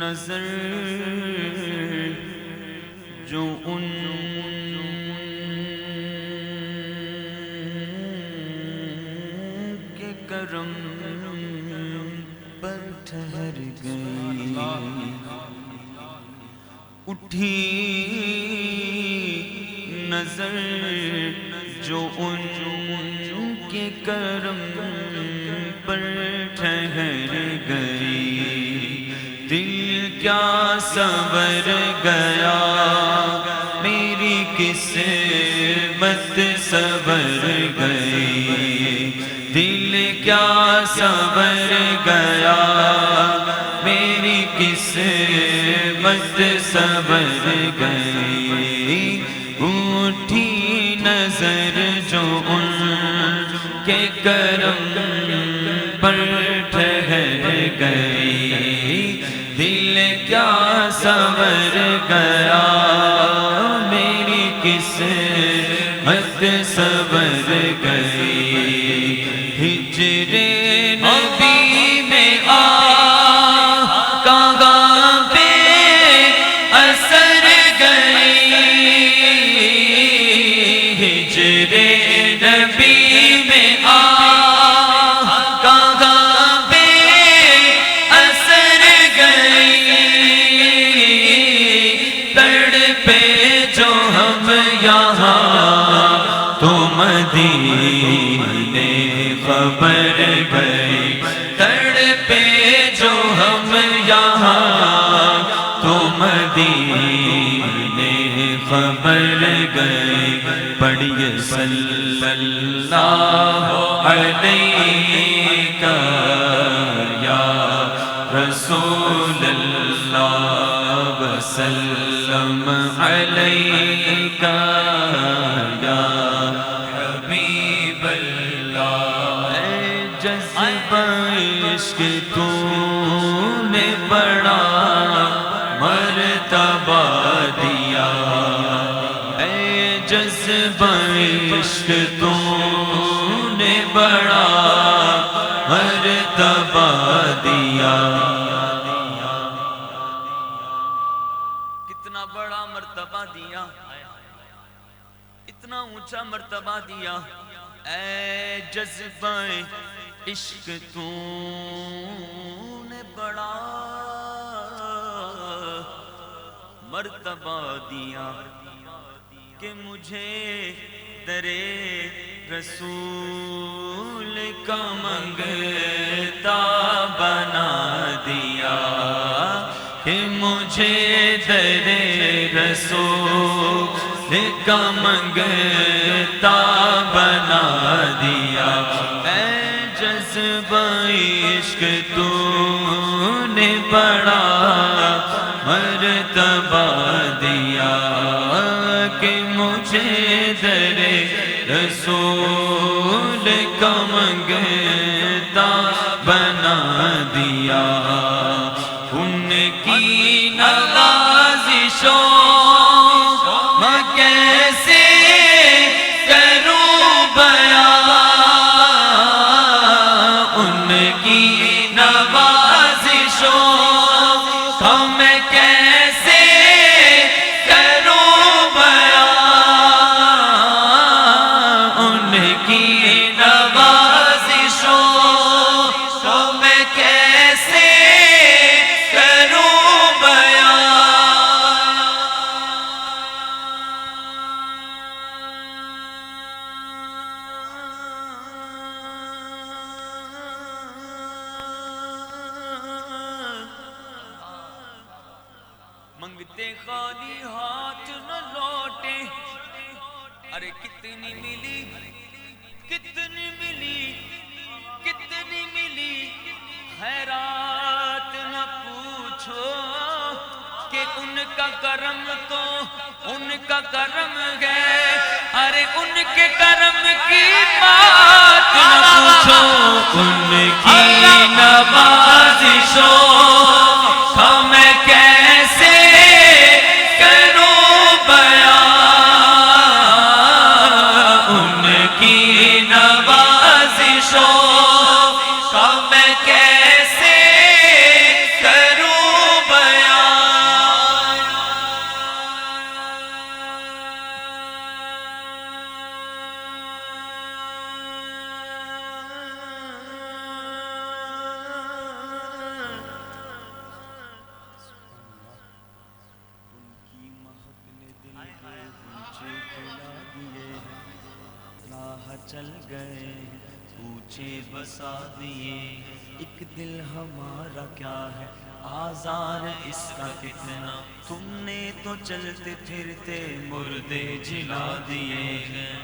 نظر جو ان کے کرم پر ٹھہر گئی، اٹھی نظر جو ان کے کرم پر ٹھہر گئی، دل کیا سنور گیا میری قسمت سنور گئی، دل کیا سنور گیا میری قسمت سنور گئی، اٹھی نظر جو ان کے کرم پر ٹھہر گئی، دل کیا سنور گیا میری قسمت سنور گئی، ہجر نبی میں کہاں بے اثر گئی، ہجر نبی میں کہاں بے اثر گئی، تڑپے جو ہم یہاں تو مدینے خبر گئی، تڑپے جو ہم یہاں تو مدینے خبر گئی، پڑھیے صلی اللہ علیہ یا رسول اللہ وسلم علیہ یا حبیب اللہ، اے جذبہ عشق تو نے بڑا مرتبہ دیا، اے جذبہ عشق تو نے بڑا مرتبہ دیا، کتنا بڑا مرتبہ دیا، اتنا اونچا مرتبہ دیا، اے جذبہ عشق تو نے بڑا مرتبہ دیا کہ مجھے درے رسول کا منگتا بنا دیا، کہ مجھے درے رسول کا منگتا بنا دیا، اے جذبہ عشق تو نے بڑا مرتبہ دیا، کہ مجھے درے رسول کا منگتا بنا دیا، ان کی نوازشوں میں کیسے کروں بیان، ان کی نوازشوں میں کیسے کروں بیان، ان کی نوازشوں میں کیسے کروں بیان، منگتے خالی ہاتھ نہ لوٹے، ارے کتنی ملی کتنی ملی کتنی ملی، خیرات نہ پوچھو کہ ان کا کرم تو ان کا کرم ہے، ارے ان کے کرم کی بات نہ پوچھو، ان کی نوازشوں میں کیسے کروں بیان، ان کی نوازشوں میں کیسے کروں بیان، चल गए, पूछे बसा दिए, एक दिल हमारा क्या है, आज़ार इसका कितना, तुमने तो चलते फिरते मुर्दे जिला दिए हैं।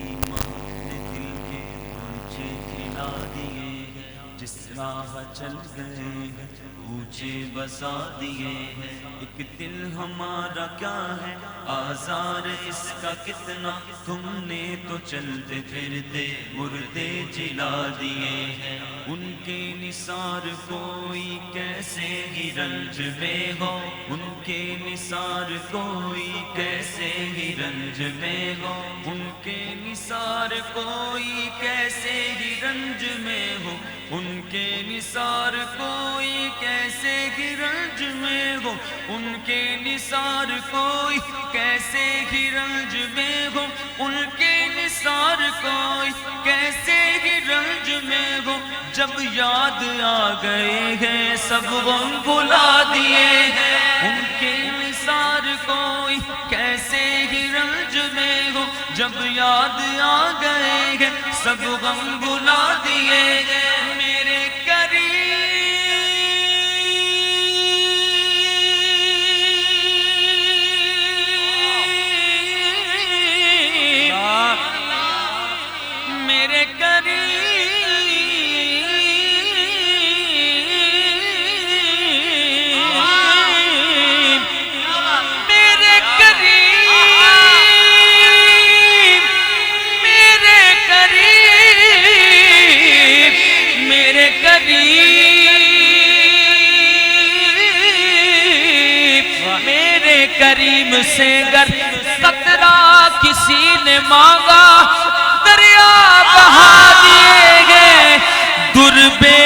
ईमान ने दिल के ऊंचे खिला दिए हैं, जिस राह चल गए हैं ऊंचे बसा दिए हैं, एक दिल हमारा क्या है, आज़ार इसका कितना, तुमने तो चलते फिरते मुर्दे जिला दिए हैं। उनके निसार कोई कैसे ही रंज में हो, उनके निसार कोई कैसे ही रंज में हो, उनके निसार कोई कैसे ही रंज में हो, उनके निसार कोई कैसे ही रंज में हो, उनके निसार कोई कैसे ही रंज में हो, उनके निसार कोई कैसे ही रंज में हो, जब याद आ गए हैं सब गम भुला दिए हैं, उनके निसार कोई कैसे ही रंज में हो, जब याद आ गए हैं सब गम भुला दिए हैं। मेरे करीब मेरे करीब मेरे करीब मेरे करीब मेरे करीब मेरे करीम से गर कतरा किसी ने मांगा, दरिया बहा दिए गए, दुर्बे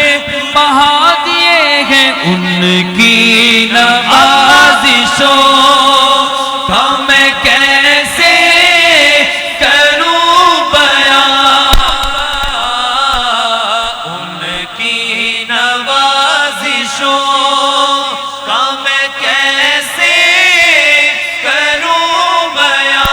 बहा दिए गए, उनकी नवाज़िशों का मैं कैसे करूं बयां, उनकी नवाज़िशों का मैं कैसे करूं बयां,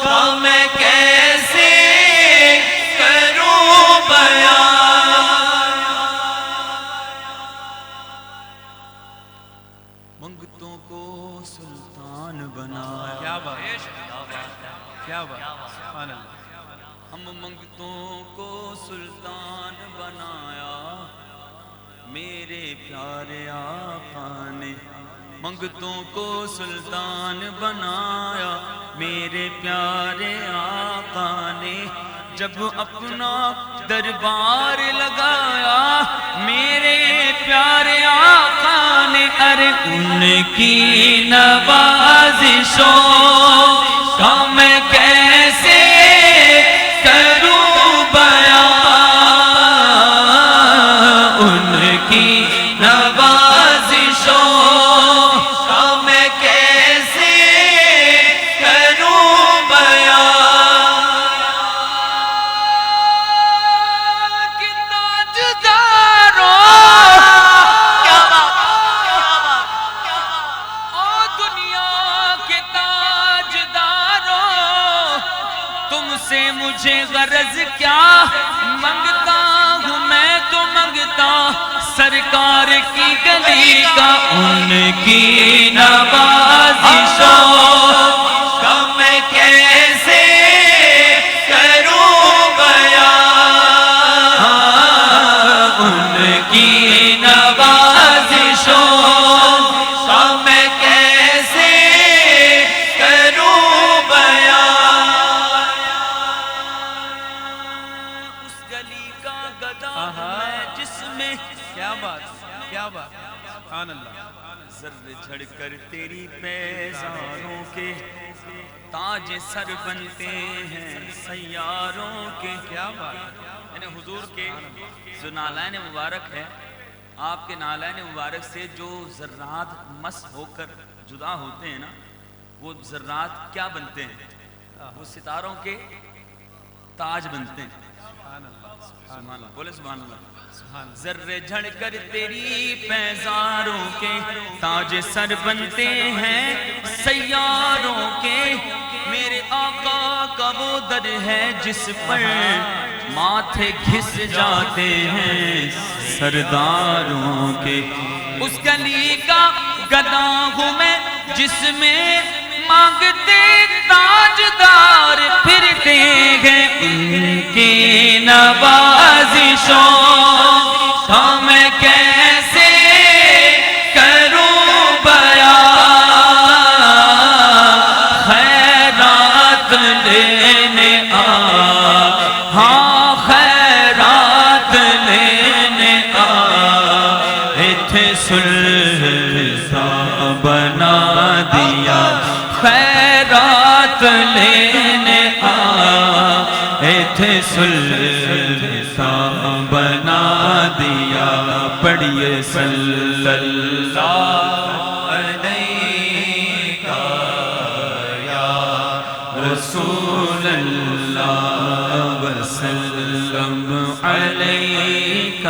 का मैं कैसे करूं बयां। मंगतों को सुल्तान बनाया, क्या बात क्या बात, सुभान अल्लाह। हम मंगतों को सुल्तान बनाया, मेरे प्यारे आका ने मंगतों को सुल्तान बनाया, मेरे प्यारे आका ने जब अपना दरबार लगाया, मेरे प्यारे आका ने, अरे उनकी नवाज़िशों का मैं कैसे करूं बयां, उनकी नवाज़िशों का मैं कैसे करूं बयां, कि ताजदारों ओ दुनिया के ताजदारों, तुमसे मुझे गरज क्या, मंगता हूँ मैं तो मंगता सरकार की गली का, उनकी नवाज़िशों का मैं कैसे करूं बयां, उनकी नवाज़िशों का मैं कैसे करूं बयां। उस गली का गदा मैं जिसमें, क्या बात सुभान अल्लाह। ज़र्रे झड़कर तेरी पैज़ारों के ताज सर बनते हैं सैयारों के, क्या बात, यानी हुजूर के जो नालैन मुबारक है, आपके नालैन मुबारक से जो ज़र्रात मस होकर जुदा होते हैं ना, वो ज़र्रात क्या बनते हैं, वो सितारों के ताज बनते हैं। بولے سبحان اللہ. سبحان اللہ. ذرے جھڑ کر تیری پیزاروں کے تاج سر بنتے ہیں سیاروں کے. میرے آقا کا وہ در ہے جس پر ماتھے گھس جاتے ہیں سرداروں کے. اس گلی کا گدا ہوں میں جس میں مانگتے تاجدار پھرتے ہیں. ان کی نوازشوں میں کیسے کروں بیان. خیرات لینے ہاں خیرات لینے تھے سلطان بنا دیا. خیرات لینے تھے سلطان بنا دیا. پڑھیے صلی اللہ علیہ یا رسول اللہ وسلم علیہ